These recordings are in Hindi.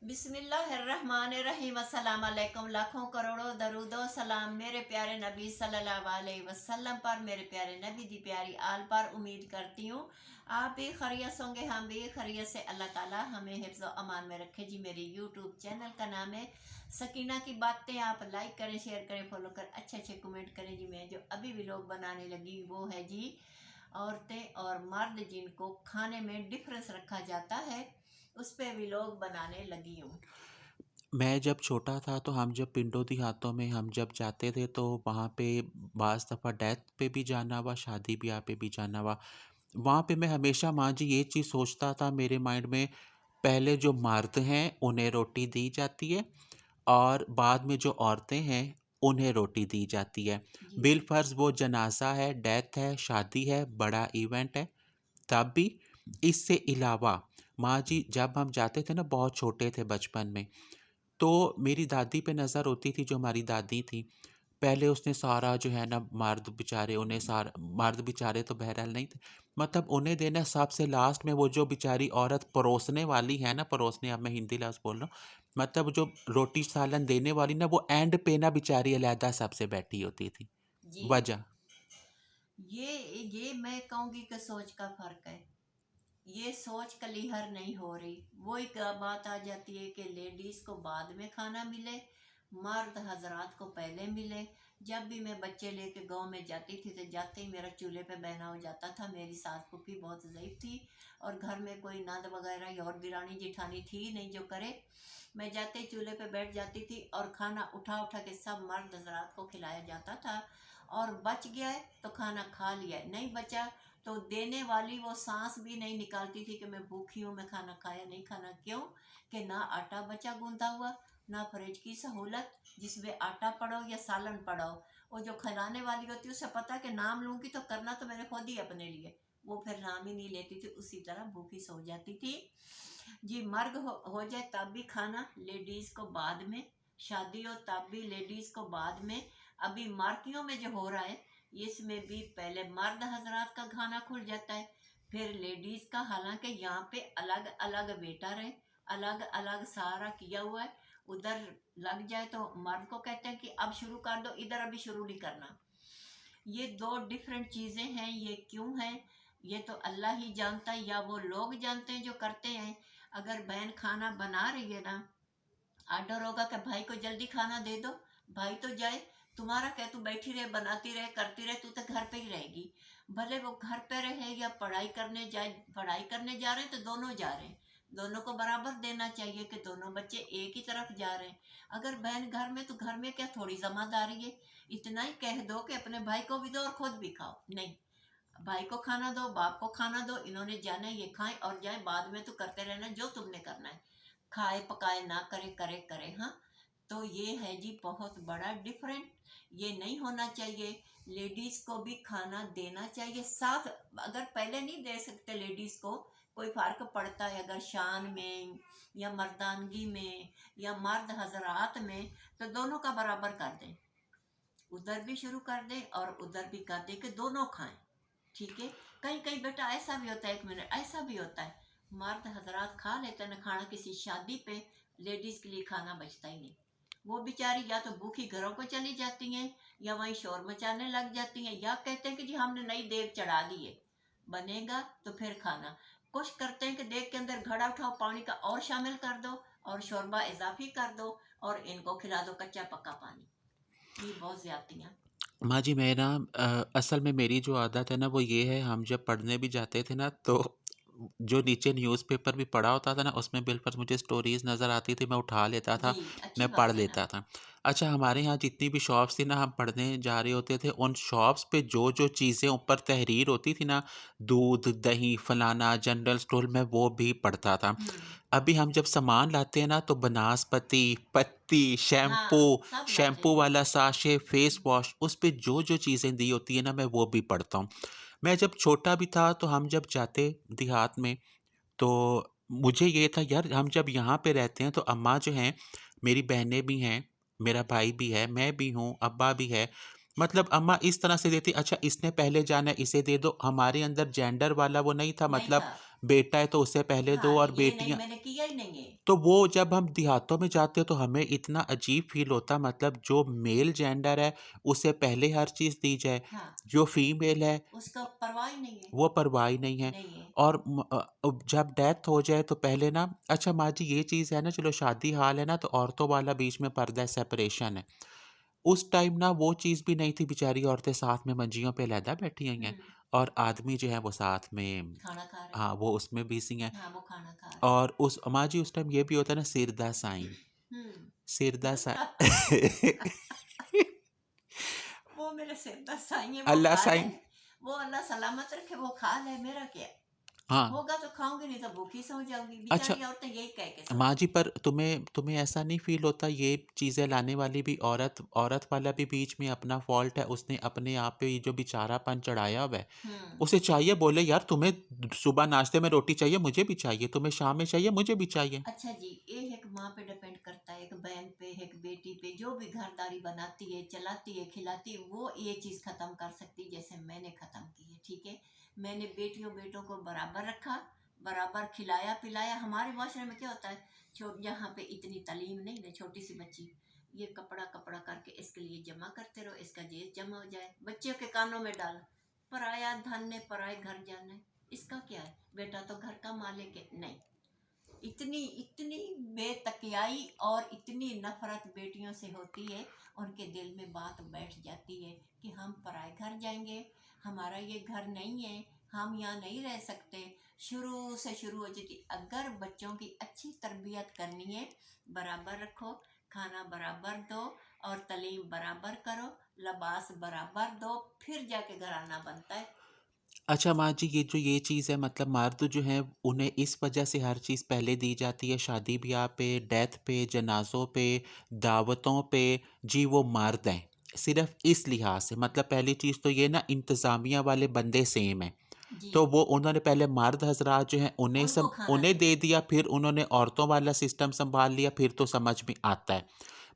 बिस्मिल्लाहिर्रहमानिर्रहीम। अस्सलाम वालेकुम। लाखों करोड़ों दरूदो सलाम मेरे प्यारे नबी सल्लल्लाहु अलैहि वसल्लम पर, मेरे प्यारे नबी दी प्यारी आल पर। उम्मीद करती हूँ आप भी खैरियत होंगे, हम भी खैरियत से। अल्लाह ताला हमें हिफ्ज़ व अमान में रखे जी। मेरी यूट्यूब चैनल का नाम है सकीना की बातें। आप लाइक करें, शेयर करें, फॉलो करें, अच्छे अच्छे कमेंट करें जी। मैं जो अभी भी लोग बनाने लगी वो है जी औरतें और मर्द जिनको खाने में डिफरेंस रखा जाता है, उस पे भी लोग बनाने लगी हूँ। मैं जब छोटा था तो हम जब पिंडों देहातों में हम जब जाते थे तो वहाँ पे बाज़ दफ़ा डेथ पे भी जाना हुआ, शादी ब्याह पे भी जाना हुआ। वहाँ पे मैं हमेशा माँ जी ये चीज़ सोचता था मेरे माइंड में, पहले जो मर्द हैं उन्हें रोटी दी जाती है और बाद में जो औरतें हैं उन्हें रोटी दी जाती है। जी बिलफ़र्ज़ वो जनाज़ा है, डेथ है, शादी है, बड़ा इवेंट है, तब भी। इससे अलावा माँ जी जब हम जाते थे ना, बहुत छोटे थे बचपन में, तो मेरी दादी पे नज़र होती थी, जो हमारी दादी थी। पहले उसने सारा जो है ना, मर्द बेचारे उन्हें सारा, मर्द बेचारे तो बहरहाल नहीं थे, मतलब उन्हें देना सबसे लास्ट में। वो जो बेचारी औरत परोसने वाली है ना, परोसने, अब मैं हिंदी लफ्ज़ बोल रहा हूँ, मतलब जो रोटी सालन देने वाली ना, वो एंड पे ना बेचारी अलहदा सबसे बैठी होती थी। जी। वजह ये मैं कहूँगी कि सोच का फर्क है। ये सोच क्लियर नहीं हो रही। वो एक बात आ जाती है कि लेडीज को बाद में खाना मिले, मर्द हजरात को पहले मिले। जब भी मैं बच्चे लेके गांव में जाती थी तो जाते ही मेरा चूल्हे पे बहना हो जाता था। मेरी सास फूफी बहुत ज़ईफ थी और घर में कोई नंद वगैरह या और दिरानी जिठानी थी नहीं जो करे। मैं जाते ही चूल्हे पे बैठ जाती थी और खाना उठा उठा के सब मर्द हजरात को खिलाया जाता था। और बच गया है तो खाना खा लिया है, नहीं बचा तो देने वाली वो सांस भी नहीं निकालती थी कि मैं भूखी हूँ, मैं खाना खाया नहीं। खाना क्यों? कि ना आटा बचा गूंदा हुआ, ना फ्रिज की सहूलत जिसमें आटा पड़ो या सालन पड़ो। वो जो खिलाने वाली होती है उसे पता कि नाम लूंगी तो करना तो मैंने खुद ही अपने लिए, वो फिर नाम ही नहीं लेती थी, उसी तरह भूखी सो जाती थी जी। मर्द हो जाए तब भी खाना लेडीज को बाद में, शादी हो तब भी लेडीज को बाद में। अभी मार्कियों में जो हो रहा है इसमें भी पहले मर्द हजरात का खाना खुल जाता है, फिर लेडीज का। हालांकि यहाँ पे अलग अलग वेटर है, अलग अलग सारा किया हुआ है। उधर लग जाए तो मर्द को कहते हैं कि अब शुरू कर दो, इधर अभी शुरू नहीं करना। ये दो डिफरेंट चीजें हैं। ये क्यों है ये तो अल्लाह ही जानता है, या वो लोग जानते हैं जो करते हैं। अगर बहन खाना बना रही है ना, आर्डर होगा कि भाई को जल्दी खाना दे दो, भाई तो जाए, तुम्हारा क्या, तू बैठी रहे, बनाती रहे, करती रहे, तू तो घर पे ही रहेगी। भले वो घर पे रहे या पढ़ाई करने जाए। पढ़ाई करने जा रहे हैं तो दोनों जा रहे हैं, दोनों को बराबर देना चाहिए कि दोनों बच्चे एक ही तरफ जा रहे हैं। अगर बहन घर में तो घर में क्या थोड़ी जिम्मेदारी है? इतना ही कह दो कि अपने भाई को भी दो और खुद भी खाओ। नहीं, भाई को खाना दो, बाप को खाना दो, इन्होंने जाना है, ये खाएं और जाए, बाद में तो करते रहना जो तुमने करना है। खाए पकाए ना करे, करे करे, हाँ। तो ये है जी बहुत बड़ा डिफरेंट। ये नहीं होना चाहिए। लेडीज को भी खाना देना चाहिए साथ। अगर पहले नहीं दे सकते लेडीज को, कोई फर्क पड़ता है अगर शान में या मर्दानगी में या मर्द हजरात में, तो दोनों का बराबर कर दें। उधर भी शुरू कर दें और उधर भी कर दें कि दोनों खाएं। ठीक है। कहीं कहीं बेटा ऐसा भी होता है, एक मिनट, ऐसा भी होता है मर्द हजरात खा लेते हैं ना खाना किसी शादी पे, लेडीज के लिए खाना बचता ही नहीं। वो बेचारी या तो भूखी घरों को चली जाती हैं या वहीं शोर मचाने लग जाती हैं, या कहते हैं कि जी हमने नई देग चढ़ा दी है, बनेगा तो फिर खाना। कुछ करते हैं कि देग के अंदर घड़ा उठाओ, पानी का और शामिल कर दो और शोरबा इजाफी कर दो और इनको खिला दो कच्चा पक्का पानी। ये बहुत ज्यादतियाँ। माँ जी, मैं ना असल में मेरी जो आदत है ना वो ये है, हम जब पढ़ने भी जाते थे ना तो जो नीचे न्यूज़पेपर भी पड़ा होता था ना, उसमें बिल मुझे स्टोरीज़ नज़र आती थी, मैं उठा लेता जी, था, अच्छी मैं पढ़ बात है ना। लेता था। अच्छा, हमारे यहाँ जितनी भी शॉप्स थी ना, हम पढ़ने जा रहे होते थे, उन शॉप्स पे जो जो चीज़ें ऊपर तहरीर होती थी ना, दूध दही फलाना जनरल स्टोर, में वो भी पढ़ता था। हम्म। अभी हम जब सामान लाते हैं ना तो बनास्पति, पत्ती, शैम्पू, हाँ, सब लाते शैम्पू हैं। वाला साशे, फेस वॉश, उस पे जो-जो चीज़ें दी होती है ना, मैं वो भी पढ़ता हूँ। मैं जब छोटा भी था तो हम जब जाते देहात में, तो मुझे ये था यार, हम जब यहाँ पे रहते हैं तो अम्मा जो हैं, मेरी बहनें भी हैं, मेरा भाई भी है, मैं भी हूँ, अब्बा भी है। मतलब अम्मा इस तरह से देती, अच्छा इसने पहले जाना है इसे दे दो। हमारे अंदर जेंडर वाला वो नहीं था, नहीं मतलब था। बेटा है तो उससे पहले दो, हाँ, और ये नहीं, बेटियां। मैंने किया ही नहीं है। तो वो जब हम देहातों में जाते हो तो हमें इतना अजीब फील होता, मतलब जो मेल जेंडर है उसे पहले हर चीज़ दी जाए, हाँ, जो फीमेल है उसका परवाह ही नहीं है। वो परवाह ही नहीं है। नहीं है। और अब जब डेथ हो जाए तो पहले ना, अच्छा माँ जी ये चीज़ है ना, चलो शादी हाल है ना तो औरतों वाला बीच में पर्दा है, सेपरेशन है। उस टाइम ना वो चीज़ भी नहीं थी, बेचारी औरतें साथ में मंजियों पे अलहदा बैठी हुई हैं, हम्म। और आदमी जो है वो साथ में, खाना खा रहे हाँ वो उसमें बिजी हैं। हैं। हाँ, वो खाना खा रहे हैं। और उस माँ जी उस टाइम ये भी होता है ना, सिरदा साईं, सिरदा सा वो मेरे सिर दर्द साई है, वो अल्लाह खा ले। साईं। वो अल्लाह सलामत रखे, वो खा ले, मेरा क्या। हाँ। होगा तो खाऊंगी, नहीं तो भूखी सो जाऊंगी। अच्छा बेचारी औरतें यही कह के माँ सोती जी, हैं। पर तुम्हें तुम्हें ऐसा नहीं फील होता ये चीज़ें लाने वाली भी औरत, औरत वाला भी बीच में अपना फॉल्ट है, उसने अपने आप पे ये जो बेचारापन चढ़ाया हुआ है। हम्म। उसे चाहिए बोले यार तुम्हें सुबह नाश्ते में रोटी चाहिए, मुझे भी चाहिए, तुम्हें शाम में चाहिए, मुझे भी चाहिए। अच्छा जी, ये एक माँ पे डिपेंड करता है, एक बहन पे, एक बेटी पे, जो भी घरदारी बनाती है, चलाती है, खिलाती है, वो ये चीज़ खत्म कर सकती है जैसे मैंने खत्म की है। ठीक है, मैंने बेटियों बेटों को बराबर रखा, बराबर खिलाया पिलाया। हमारे माशरे में क्या होता है, छोट यहाँ पे इतनी तालीम नहीं है, छोटी सी बच्ची, ये कपड़ा कपड़ा करके इसके लिए जमा करते रहो, इसका जेब जमा हो जाए, बच्चियों के कानों में डाल, पराया धन है, पराए घर जाना है। इसका क्या है, बेटा तो घर का मालिक है। नहीं, इतनी इतनी बेतकियाई और इतनी नफरत बेटियों से होती है, उनके दिल में बात बैठ जाती है कि हम पराए घर जाएंगे, हमारा ये घर नहीं है, हम यहाँ नहीं रह सकते। शुरू से शुरू हो जाती। अगर बच्चों की अच्छी तरबियत करनी है, बराबर रखो, खाना बराबर दो, और तालीम बराबर करो, लिबास बराबर दो, फिर जाके घराना बनता है। अच्छा माँ जी, ये जो ये चीज़ है, मतलब मर्द जो हैं उन्हें इस वजह से हर चीज़ पहले दी जाती है, शादी ब्याह पे, डेथ पे, जनाज़ों पे, दावतों पे, जी वो मर्द हैं, सिर्फ इस लिहाज से। मतलब पहली चीज़ तो ये ना, इंतज़ामिया वाले बंदे सेम हैं, जी, तो वो उन्होंने पहले मर्द हजरात जो हैं उनको खाना उन्हें दे दे दो। दिया, फिर उन्होंने औरतों वाला सिस्टम संभाल लिया, फिर तो समझ में आता है।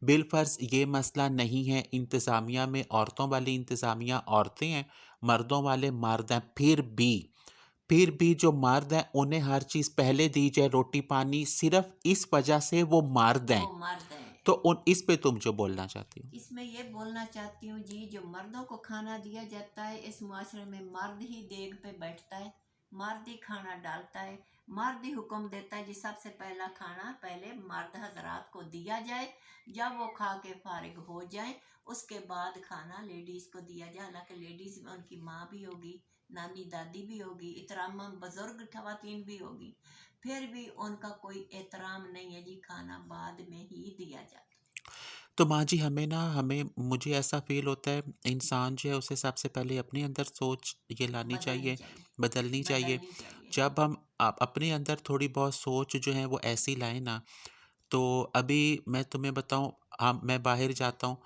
बिलफ़र्ज़ ये मसला नहीं है, इंतज़ामिया में औरतों वाली इंतज़ामिया औरतें हैं, मर्दों वाले मर्द हैं, फिर भी जो मर्द हैं उन्हें हर चीज़ पहले दी जाए, रोटी पानी, सिर्फ इस वजह से वो मर्द वो हैं। मर्द है। तो उन इस पे तुम जो बोलना चाहती हो? इसमें ये बोलना चाहती हूँ जी, जो मर्दों को खाना दिया जाता है, इस मुआशरे में मर्द ही देग पे बैठता है, मर्द ही खाना डालता है, मर्द ही हुक्म देता है जी सबसे पहला खाना पहले मर्द हजरात को दिया जाए। जब वो खा के फारिग हो जाए, उसके बाद खाना लेडीज़ को दिया जाए। हालांकि लेडीज़ में उनकी माँ भी होगी, नानी दादी भी होगी, एहतराम बुजुर्ग खवातीन भी होगी, फिर भी उनका कोई एहतराम नहीं है जी, खाना बाद में ही दिया जाता तो माँ जी हमें ना, हमें मुझे ऐसा फ़ील होता है, इंसान जो है उसे सबसे पहले अपने अंदर सोच ये है। लानी बदलनी चाहिए, चाहिए। बदलनी चाहिए। बदलनी चाहिए। जब हम अपने अंदर थोड़ी बहुत सोच जो है वो ऐसी लाएँ ना, तो अभी मैं तुम्हें बताऊँ, मैं बाहर जाता हूँ,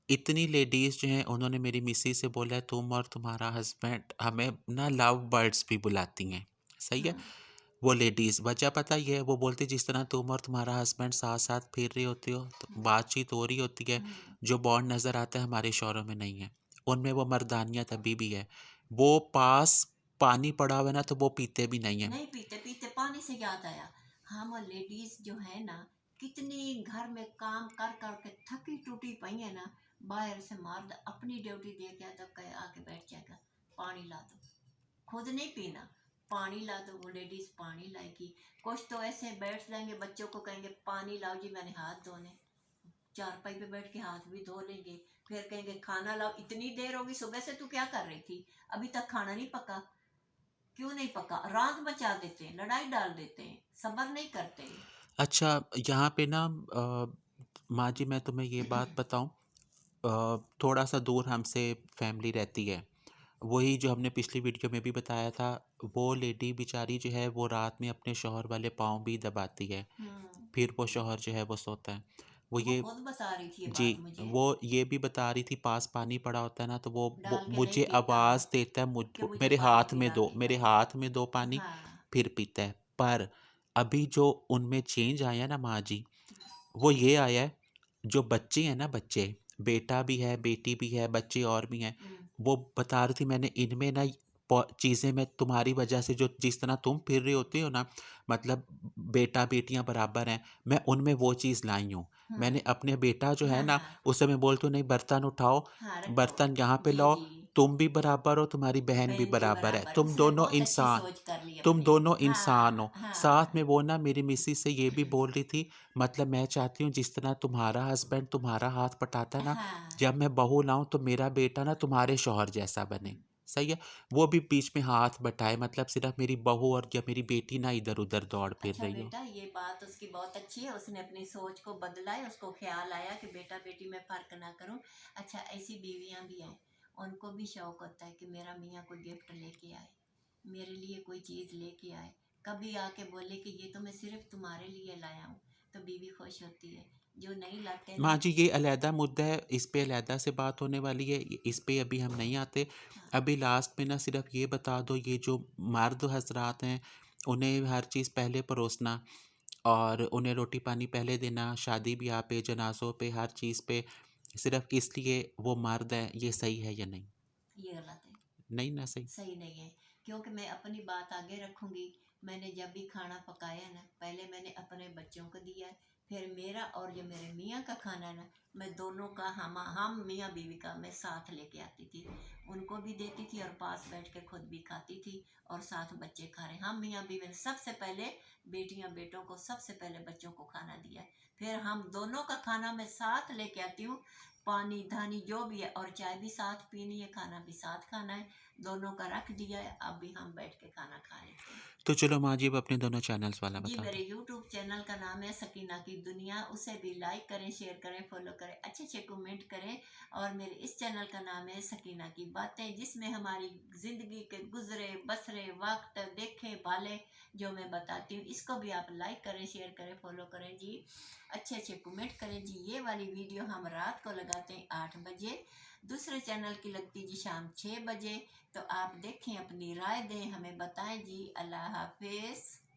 इतनी लेडीज़ जो हैं उन्होंने मेरी मिसेज़ से बोला है तुम और तुम्हारा हस्बैंड हमें ना लव बर्ड्स भी बुलाती हैं। सही है? हम्म। वो लेडीज़ वजह पता ही है, वो बोलती जिस तरह तुम और तुम्हारा हस्बैंड साथ-साथ फिर रही होती हो, तो बातचीत हो रही होती है, हम्म। जो बॉन्ड नज़र आता है हमारे शौहरों में नहीं है। उनमें वो मर्दानियत अभी भी है। वो पास पानी पड़ा हुआ है ना तो वो पीते भी नहीं हैं। नहीं पीते पीते। पानी से याद आया, हम लेडीज जो है ना, कितनी घर में काम कर कर के थकी टूटी पई है ना, बाहर से मर्द अपनी ड्यूटी दे के तो कहे आके बैठ जाएगा, पानी ला दो, खुद नहीं पीना, पानी ला दो। वो लेडीज पानी लाएगी। कुछ तो ऐसे बैठ जाएंगे, बच्चों को कहेंगे पानी लाओ जी, मैंने हाथ धोने, चारपाई पे बैठ के हाथ भी धो लेंगे। फिर कहेंगे खाना लाओ, इतनी देर होगी, सुबह से तू क्या कर रही थी, अभी तक खाना नहीं पका। क्यों नहीं पका, रात मचा देते हैं, लड़ाई डाल देते हैं, सब्र नहीं करते। अच्छा यहाँ पे ना माँ जी मैं तुम्हें ये बात बताऊँ, थोड़ा-सा दूर हमसे फैमिली रहती है। वही जो हमने पिछली वीडियो में भी बताया था, वो लेडी बेचारी जो है वो रात में अपने शौहर वाले पाँव भी दबाती है, हम्म। फिर वो शौहर जो है वो सोता है। वो वो ये खुद बता रही थी ये जी, बात मुझे। वो ये भी बता रही थी पास पानी पड़ा होता है ना तो वो डाल के नहीं मुझे पीता आवाज़ देता है, कि मुझे मेरे पानी हाथ में पिला दो, के मेरे जाओ। हाथ में दो पानी, हाँ। फिर पीता है। पर अभी जो उनमें चेंज आया ना माँ जी, वो ये आया है, जो बच्चे हैं ना बच्चे, बेटा भी है, बेटी भी है, बच्चे और भी हैं, हम्म। वो बता रही थी मैंने इनमें ना चीज़ें मैं तुम्हारी वजह से जो जिस तरह तुम फिर रही होती हो ना, मतलब बेटा बेटियां बराबर हैं, मैं उनमें वो चीज़ लाई हूँ। मैंने अपने बेटा जो है हाँ ना, हाँ उससे मैं बोलती हूँ नहीं बर्तन उठाओ, हाँ, रखो। बर्तन यहाँ पे जी लाओ, जी, तुम भी बराबर हो, तुम्हारी बहन भी बहन भी बराबर है, बराबर, तुम उसने दोनों बहुत अच्छी इंसान, सोच कर ली तुम अपनी। दोनों इंसान हाँ हो। साथ हाँ में वो ना मेरी मिसेस से ये भी बोल रही थी, मतलब मैं चाहती हूँ जिस तरह तुम्हारा हस्बैंड तुम्हारा हाथ पटाता है ना, हाँ, जब मैं बहू लाऊं तो मेरा बेटा ना तुम्हारे शौहर जैसा बने। सही है। वो भी बीच में हाथ बटाए, मतलब सिर्फ मेरी बहू और या मेरी बेटी ना इधर उधर दौड़ फिर अच्छा रही हो। बेटा, ये बात उसकी बहुत अच्छी है, उसने अपनी सोच को बदला है, उसको ख्याल आया कि बेटा बेटी में फ़र्क ना करूं। अच्छा, ऐसी बीवियां भी हैं, उनको भी शौक होता है कि मेरा मियाँ कोई गिफ्ट लेके आए, मेरे लिए कोई चीज़ लेके आए, कभी आके बोले कि ये तो मैं सिर्फ तुम्हारे लिए लाया हूँ, तो बीवी खुश होती है। जो नहीं लाते माँ ना। जी ये अलहदा मुद्दा है, इस पे अलहदा से बात होने वाली है, इस पे अभी हम नहीं आते। हाँ अभी लास्ट में ना सिर्फ ये बता दो, ये जो मर्द हजरात हैं उन्हें हर चीज़ पहले परोसना और उन्हें रोटी पानी पहले देना, शादी ब्याह पे, जनाजों पे, हर चीज़ पे सिर्फ इसलिए वो मर्द है, ये सही है या नहीं? ये गलत है, नहीं ना सही। सही नहीं है। क्योंकि मैं अपनी बात आगे रखूंगी। मैंने जब भी खाना पकाया ना, पहले मैंने अपने बच्चों को दिया है, फिर मेरा और जो मेरे मियाँ का खाना है ना, मैं दोनों का, हम मियाँ बीवी का मैं साथ लेके आती थी, उनको भी देती थी और पास बैठ के खुद भी खाती थी, और साथ बच्चे खा रहे। हम मियाँ बीवी ने सबसे पहले बेटियाँ बेटों को सबसे पहले बच्चों को खाना दिया है, फिर हम दोनों का खाना मैं साथ लेके आती हूँ, पानी धानी जो भी है, और चाय भी साथ पीनी है, खाना भी साथ खाना है, दोनों का रख दिया है, अब भी हम बैठ के खाना खा लेते हैं। तो चलो माँ जी अब अपने दोनों चैनल्स वाला जी, बता मेरे दो। YouTube चैनल का नाम है सकीना की दुनिया, उसे भी लाइक करें, शेयर करें, फॉलो करें, अच्छे अच्छे कमेंट करें। और मेरे इस चैनल का नाम है सकीना की बातें, जिसमें हमारी ज़िंदगी के गुजरे बसरे वक्त देखे भाले जो मैं बताती हूँ, इसको भी आप लाइक करें, शेयर करें, फॉलो करें जी, अच्छे अच्छे कमेंट करें जी। ये वाली वीडियो हम रात को लगाते हैं 8 बजे, दूसरे चैनल की लगती जी शाम 6 बजे। तो आप देखें, अपनी राय दें, हमें बताएं जी। अल्लाह हाफिज़।